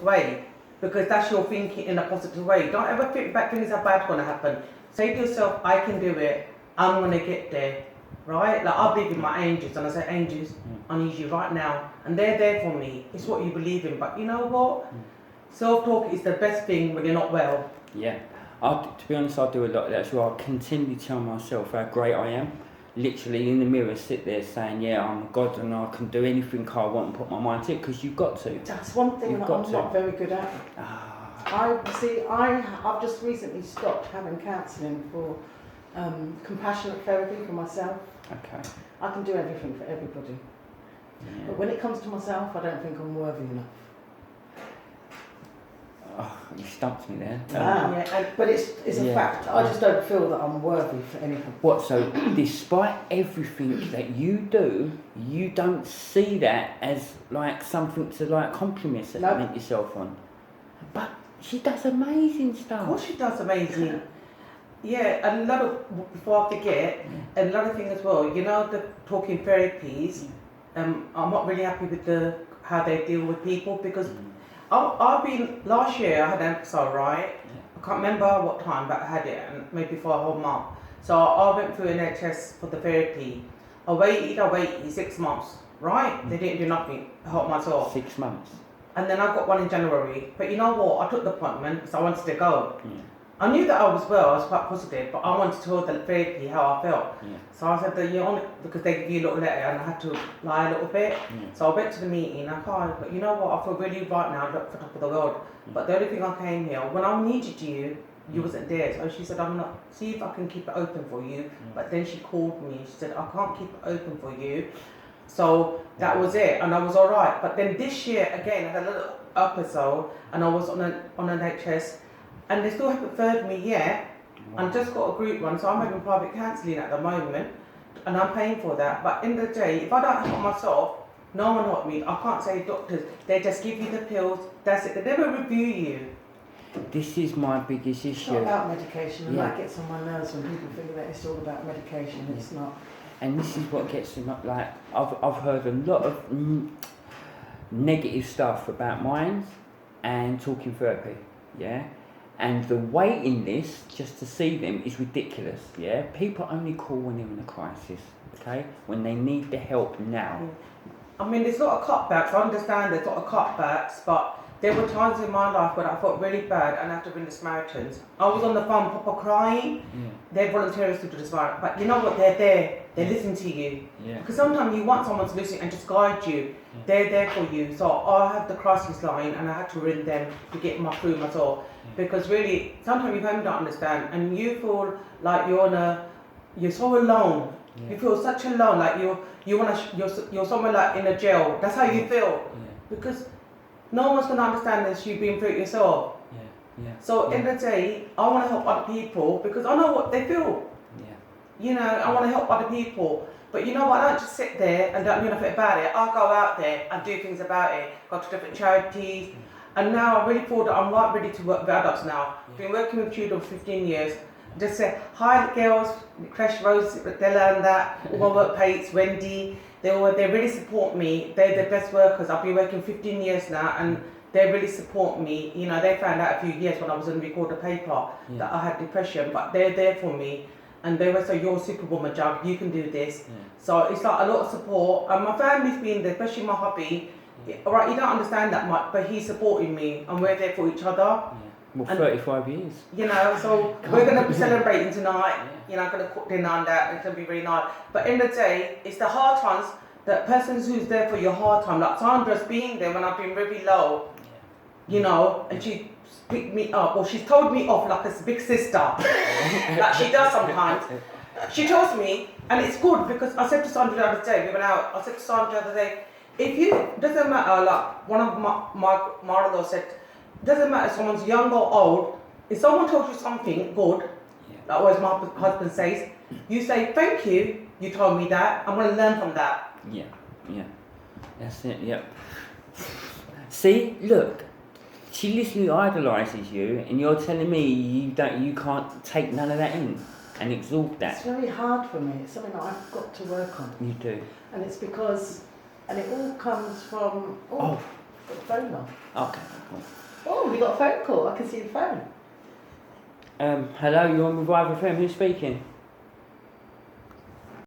positive way, because that's your thinking in a positive way. Don't ever think bad things are bad going to happen. Say to yourself, I can do it, I'm going to get there, right? Like I believe in my angels, and I say, angels, I need you right now, and they're there for me. It's what you believe in. But you know what? Self-talk is the best thing when you're not well. Yeah. To be honest, I do a lot of that as well. I continually tell myself how great I am. Literally in the mirror, sit there saying, yeah, I'm a god and I can do anything I want and put my mind to it, because you've got to. That's one thing that I'm not very good at. I've just recently stopped having counselling for compassionate therapy for myself. Okay. I can do everything for everybody. Yeah. But when it comes to myself, I don't think I'm worthy enough. Oh, you stumped me there. But it's a fact. I just don't feel that I'm worthy for anything. What, so despite everything that you do, you don't see that as like something to like compliment yourself on? But she does amazing stuff. Of course she does amazing. Yeah, and a lot of, before I forget, another thing as well, you know, the talking therapies, I'm not really happy with how they deal with people, because last year I had an episode, right? I can't remember what time, but I had it, and maybe for a whole month. So I went through NHS for the therapy. I waited 6 months, right? They didn't do nothing to help myself. 6 months. And then I got one in January. But you know what? I took the appointment because I wanted to go. I knew that I was well, I was quite positive, but I wanted to tell the therapy how I felt. So I said that because they give you a little letter and I had to lie a little bit. So I went to the meeting, but you know what, I feel really right now, I'm for top of the world. But the only thing I came here, when I needed you, you wasn't there. So she said, I'm not, see if I can keep it open for you. But then she called me, she said, I can't keep it open for you. So that was it, and I was alright. But then this year, again, I had a little episode, and I was on an NHS, and they still haven't referred me yet. I just got a group one, so I'm having private counselling at the moment, and I'm paying for that. But in the day, if I don't help myself, no one help me. I can't say doctors, they just give you the pills, that's it. They never review you. This is my biggest issue. It's not about medication, and that gets on my nerves when people think that it's all about medication. It's not. And this is what gets them up. Like I've heard a lot of negative stuff about minds and talking therapy. Yeah. And the waiting list just to see them is ridiculous, yeah? People only call when they're in a crisis, okay? When they need the help now. I mean, there's a lot of cutbacks, I understand there's a lot of cutbacks, but there were times in my life when I felt really bad and I had to ring the Samaritans. I was on the phone, proper crying. They're volunteers to do the Samaritan, but you know what, they're there, they listen to you. Because sometimes you want someone to listen and just guide you. They're there for you. So I had the crisis line and I had to ring them to get through myself. Because really, sometimes you don't understand, and you feel like you're so alone. You feel such alone, like you're somewhere like in a jail. That's how you feel. Because no one's gonna understand this. You've been through it yourself. So in the day, I want to help other people because I know what they feel. You know, I want to help other people. But you know what? I don't just sit there and don't do nothing about it. I go out there and do things about it. Go to different charities. And now I really feel that I'm right ready to work with adults now. I've been working with children for 15 years. Just say, hi girls, Crash Rose, Della and that, all my workmates, Wendy, they really support me. They're the best workers. I've been working 15 years now and they really support me. You know, they found out a few years when I was going to record a paper that I had depression, but they're there for me. And they were say, you're a superwoman, Jug, you can do this. So it's like a lot of support. And my family's been there, especially my hubby. Alright, you don't understand that much, but he's supporting me and we're there for each other. Well, 35 years. You know, so we're going to be celebrating tonight. You know, I'm going to cook dinner and that. It's going to be really nice. But in the day, it's the hard times, the persons who's there for your hard time. Like Sandra's been there when I've been really low, you know, and she picked me up, or she's told me off like a big sister, like she does sometimes. She tells me, and it's good because I said to Sandra the other day, we went out, I said to Sandra the other day, doesn't matter, like one of my mother-in-law said, doesn't matter if someone's young or old, if someone tells you something good, like always my husband says, you say, thank you, you told me that, I'm going to learn from that. Yeah, that's it, See, look, she literally idolises you and you're telling me you can't take none of that in and absorb that. It's very hard for me, it's something that I've got to work on. You do. And it's because, and it all comes from, Got the phone on. Okay, cool. Oh, we got a phone call. I can see the phone. Hello, you're on Revive FM. Who's speaking?